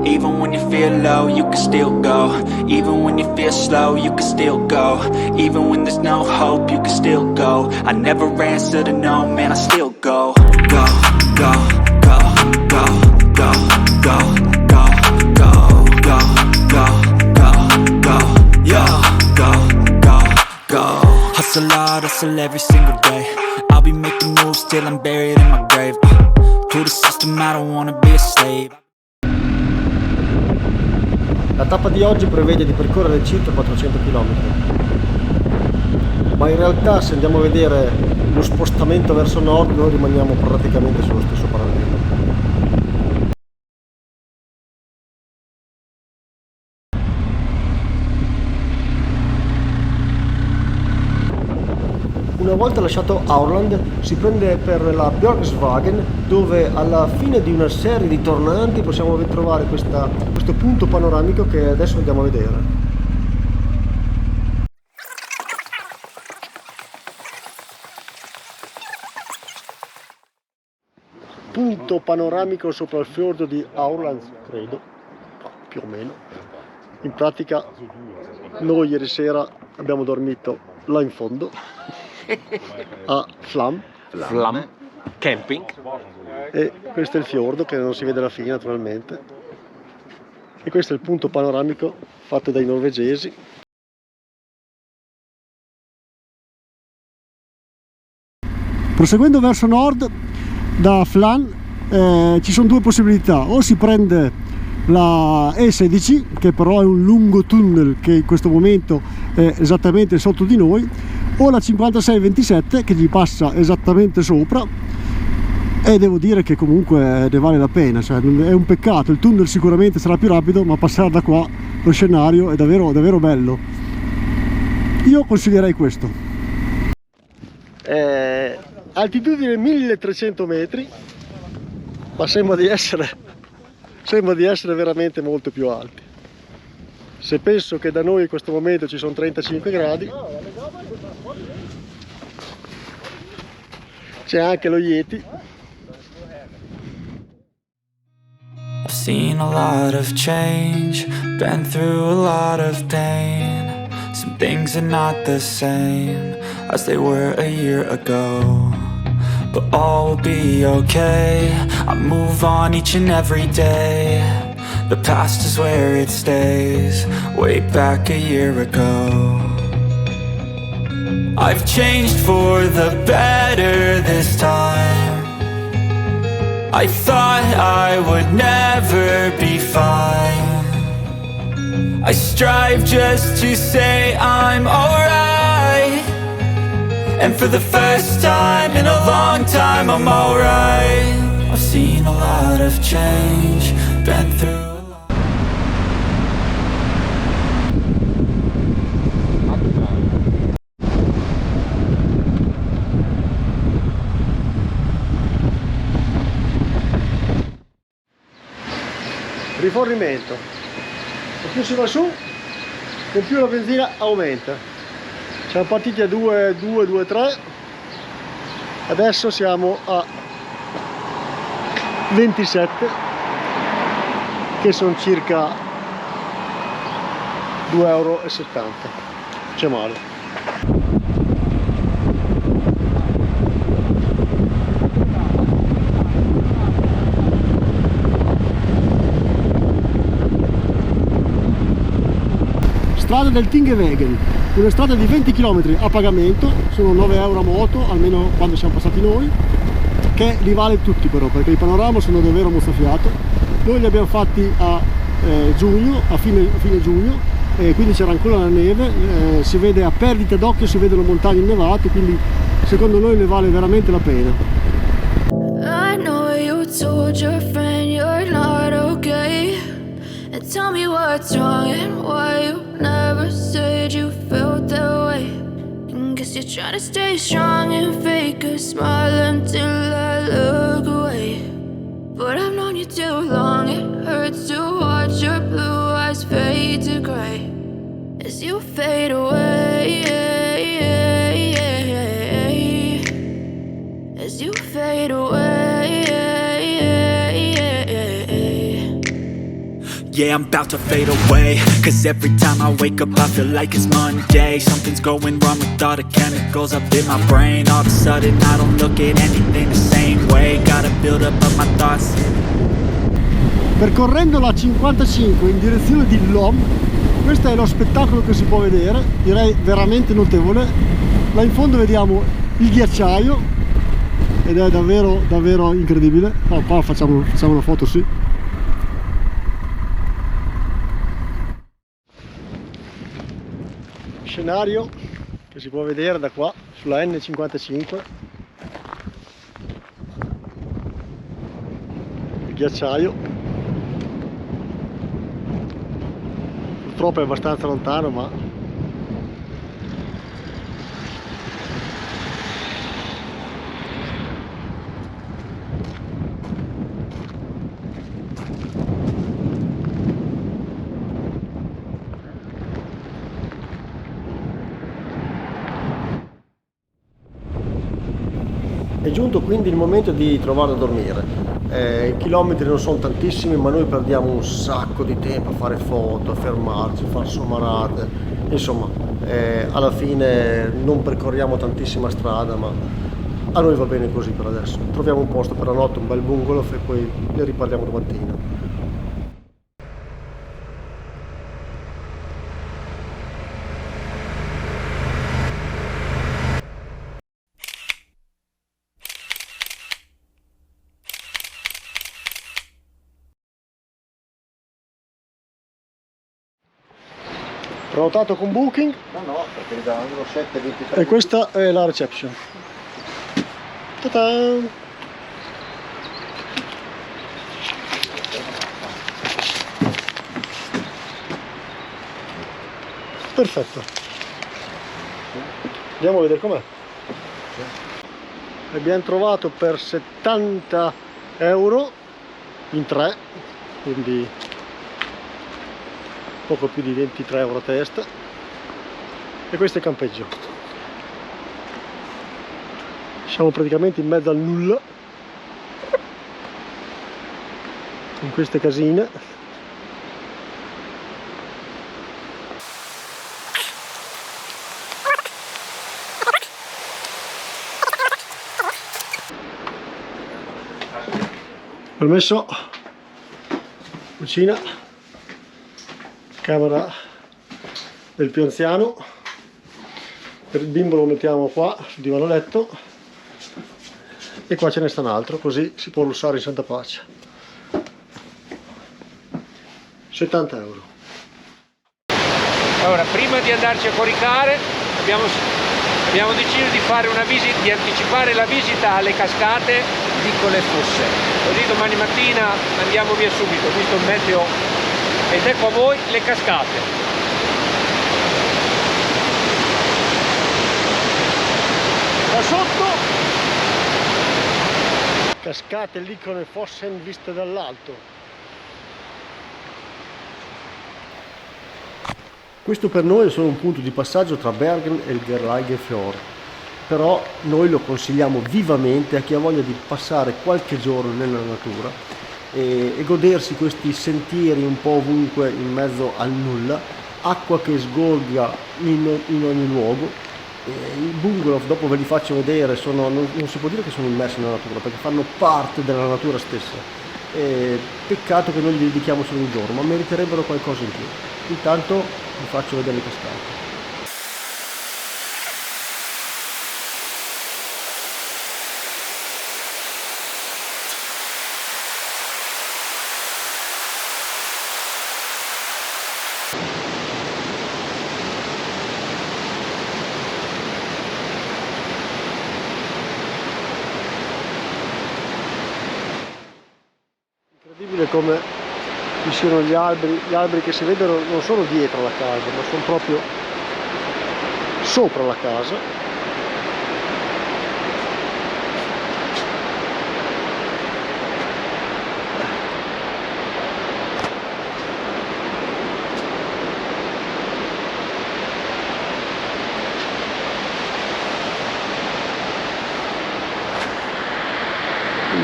Even when you feel low, you can still go. Even when you feel slow, you can still go. Even when there's no hope, you can still go. I never answer to no, man, I still go. Go, go, go, go, go, go, go, go, go, go, go, go, yo, go, go, go. Hustle hard, hustle every single day. I'll be making moves till I'm buried in my grave. To the system, I don't wanna be a slave. La tappa di oggi prevede di percorrere circa 400 km, ma in realtà se andiamo a vedere lo spostamento verso nord noi rimaniamo praticamente sullo stesso parallelo. Una volta lasciato Aurland si prende per la Björkeswagen, dove alla fine di una serie di tornanti possiamo trovare questo punto panoramico che adesso andiamo a vedere. Punto panoramico sopra il fiordo di Aurland, credo, più o meno. In pratica noi ieri sera abbiamo dormito là in fondo a Flam Camping. e questo è il fiordo che non si vede la fine naturalmente, e questo è il punto panoramico fatto dai norvegesi. Proseguendo verso nord da Flam ci sono due possibilità: o si prende la E16, che però è un lungo tunnel che in questo momento è esattamente sotto di noi, o la 5627 che gli passa esattamente sopra, e devo dire che comunque ne vale la pena, cioè è un peccato. Il tunnel sicuramente sarà più rapido, ma passare da qua lo scenario è davvero, davvero bello. Io consiglierei questo. Altitudine 1300 metri, ma sembra di essere veramente molto più alti. Se penso che da noi in questo momento ci sono 35 gradi, c'è anche lo Yeti. I've seen a lot of change, been through a lot of pain. Some things are not the same as they were a year ago, but all will be okay. I move on each and every day. The past is where it stays, way back a year ago. I've changed for the better this time. I thought I would never be fine. I strive just to say I'm alright, and for the first time in a long time I'm alright. I've seen a lot of change, been through. Rifornimento: più si va su, con più la benzina aumenta. Siamo partiti a 2,3, adesso siamo a 27, che sono circa 2,70 €. C'è male. Strada del Tingevegen, una strada di 20 km a pagamento, sono 9 € a moto, almeno quando siamo passati noi, che li vale tutti però, perché i panorama sono davvero mozzafiato. Noi li abbiamo fatti a giugno, a fine giugno, e quindi c'era ancora la neve, si vede a perdita d'occhio, si vedono montagne innevate, quindi secondo noi ne vale veramente la pena. I know you told your friend you're not okay, and tell me what's wrong and why you never said you felt that way. And guess you're trying to stay strong and fake a smile until I look away. But I've known you too long. It hurts to watch your blue eyes fade to gray as you fade away. As you fade away. Yeah, I'm about to fade away, cause every time I wake up I feel like it's Monday. Something's going wrong with all the chemicals up in my brain. All of a sudden I don't look at anything the same way. Gotta build up of my thoughts. Percorrendo la 55 in direzione di Lom, questo è lo spettacolo che si può vedere, direi veramente notevole. Là in fondo vediamo il ghiacciaio ed è davvero davvero incredibile. Qua facciamo una foto, sì. Scenario che si può vedere da qua sulla N55, il ghiacciaio purtroppo è abbastanza lontano, ma è giunto quindi il momento di trovare da dormire. I chilometri non sono tantissimi, ma noi perdiamo un sacco di tempo a fare foto, a fermarci, a fare somarate. Insomma, alla fine non percorriamo tantissima strada, ma a noi va bene così per adesso. Troviamo un posto per la notte, un bel bungalow, e poi ne riparliamo domattina. Prenotato con Booking. No, perché gli davano lo 7,23. E questa è la reception. Ta-ta! Perfetto. Andiamo a vedere com'è. Abbiamo trovato per 70 euro in 3, quindi poco più di 23 euro a testa, e questo è il campeggio. Siamo praticamente in mezzo al nulla, in queste casine. Permesso, cucina, camera del più anziano, per il bimbo lo mettiamo qua sul divano letto e qua ce ne sta un altro, così si può lussare in santa pace. 70 euro. Allora, prima di andarci a coricare abbiamo deciso di fare di anticipare la visita alle cascate piccole fosse, così domani mattina andiamo via subito, visto il meteo. Ed ecco a voi le cascate. Da sotto cascate Lickone Fossen viste dall'alto. Questo per noi è solo un punto di passaggio tra Bergen e il Gerlaigenfjord, però noi lo consigliamo vivamente a chi ha voglia di passare qualche giorno nella natura e godersi questi sentieri un po' ovunque in mezzo al nulla, acqua che sgorga in ogni luogo. I bungalow, dopo ve li faccio vedere, non si può dire che sono immersi nella natura, perché fanno parte della natura stessa. Peccato che noi gli dedichiamo solo un giorno, ma meriterebbero qualcosa in più. Intanto vi faccio vedere le cascate. Incredibile come ci siano gli alberi che si vedono non sono dietro la casa, ma sono proprio sopra la casa.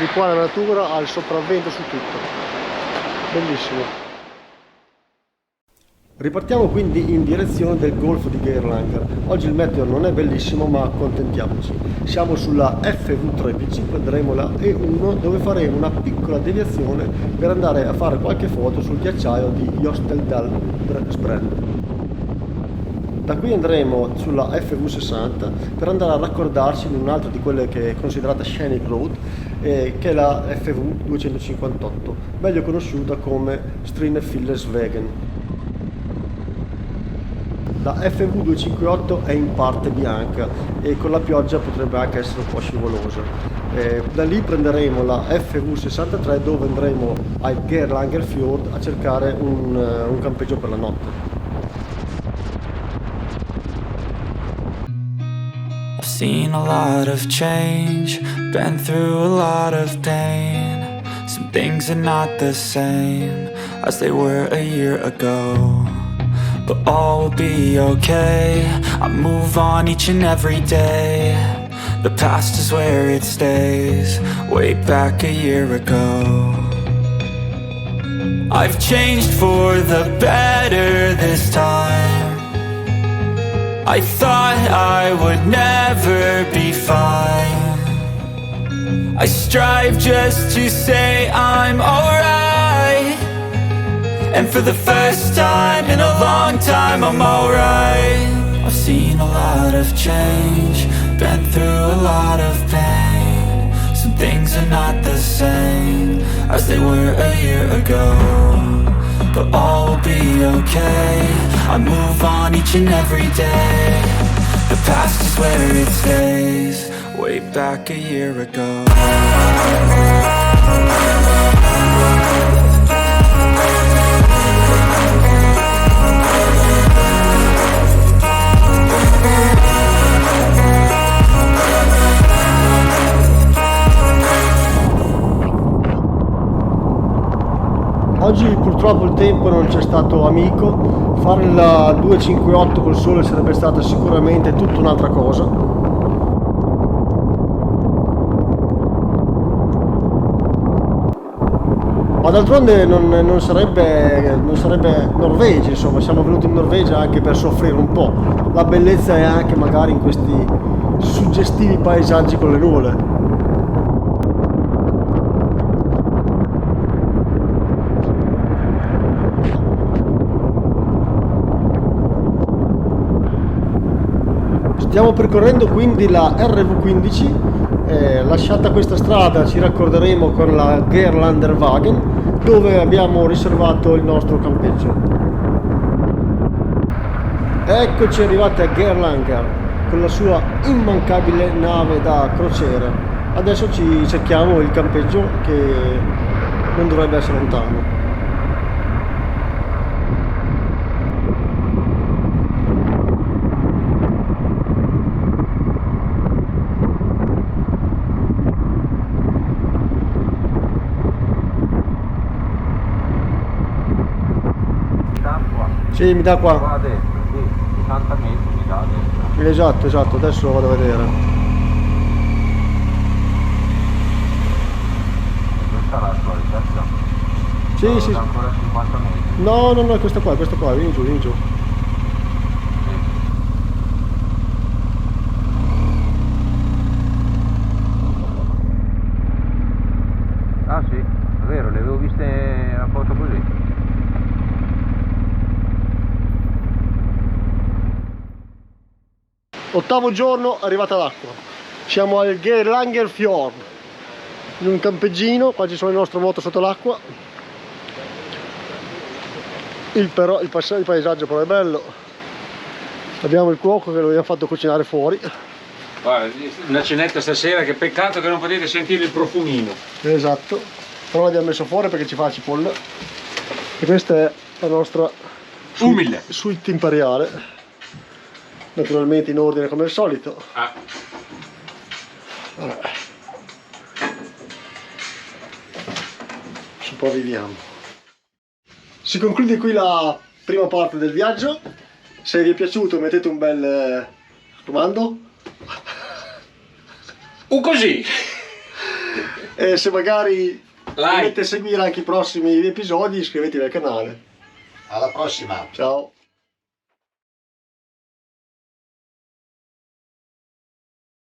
quindi qua la natura ha il sopravvento su tutto, bellissimo. Ripartiamo quindi in direzione del golfo di Geerlanger. Oggi il meteo non è bellissimo, ma accontentiamoci. Siamo sulla FV13, prenderemo la E1 dove faremo una piccola deviazione per andare a fare qualche foto sul ghiacciaio di Jostedalsbreen. Da qui andremo sulla FV60 per andare a raccordarci in un'altra di quelle che è considerata Scenic Road, che è la FV258, meglio conosciuta come Strinefilleswegen. La FV258 è in parte bianca e con la pioggia potrebbe anche essere un po' scivolosa. Da lì prenderemo la FV63 dove andremo al Geerlanger Fjord a cercare un campeggio per la notte. I've seen a lot of change, been through a lot of pain. Some things are not the same as they were a year ago. But all will be okay, I move on each and every day. The past is where it stays, way back a year ago. I've changed for the better this time. I thought I would never be fine. I strive just to say I'm alright. And for the first time in a long time I'm alright. I've seen a lot of change, been through a lot of pain. Some things are not the same as they were a year ago. But all will be okay, I move on each and every day. The past is where it stays, way back a year ago. Oggi purtroppo il tempo non c'è stato amico, fare la 258 col sole sarebbe stata sicuramente tutta un'altra cosa. Ma d'altronde non sarebbe Norvegia, insomma, siamo venuti in Norvegia anche per soffrire un po'. La bellezza è anche magari in questi suggestivi paesaggi con le nuvole. Stiamo percorrendo quindi la RV15, lasciata questa strada ci raccorderemo con la Geerlanderwagen dove abbiamo riservato il nostro campeggio. Eccoci arrivati a Geerlanger con la sua immancabile nave da crociera. Adesso ci cerchiamo il campeggio che non dovrebbe essere lontano. Sì, mi dà qua. Qua a destra, sì, 60 metri mi dà a destra. Esatto, adesso lo vado a vedere. Questa è la solita, Sì, sì. ancora 50 metri. No, è questa qua, vieni giù. Sì. Ah sì, è vero, le avevo viste a foto così. Ottavo giorno, arrivata l'acqua. Siamo al Geerlanger Fjord, in un campeggino, qua ci sono le nostre moto sotto l'acqua. Il paesaggio però è bello. Abbiamo il cuoco che lo abbiamo fatto cucinare fuori. Guarda, una cenetta stasera, che peccato che non potete sentire il profumino. Esatto, però l'abbiamo messo fuori perché ci fa la cipolla. E questa è la nostra Umile suite imperiale. Naturalmente in ordine come al solito. Vabbè. Sopravviviamo. Si conclude qui la prima parte del viaggio. Se vi è piaciuto mettete un bel comando. Così. E se magari Like. volete seguire anche i prossimi episodi, iscrivetevi al canale. Alla prossima. Ciao.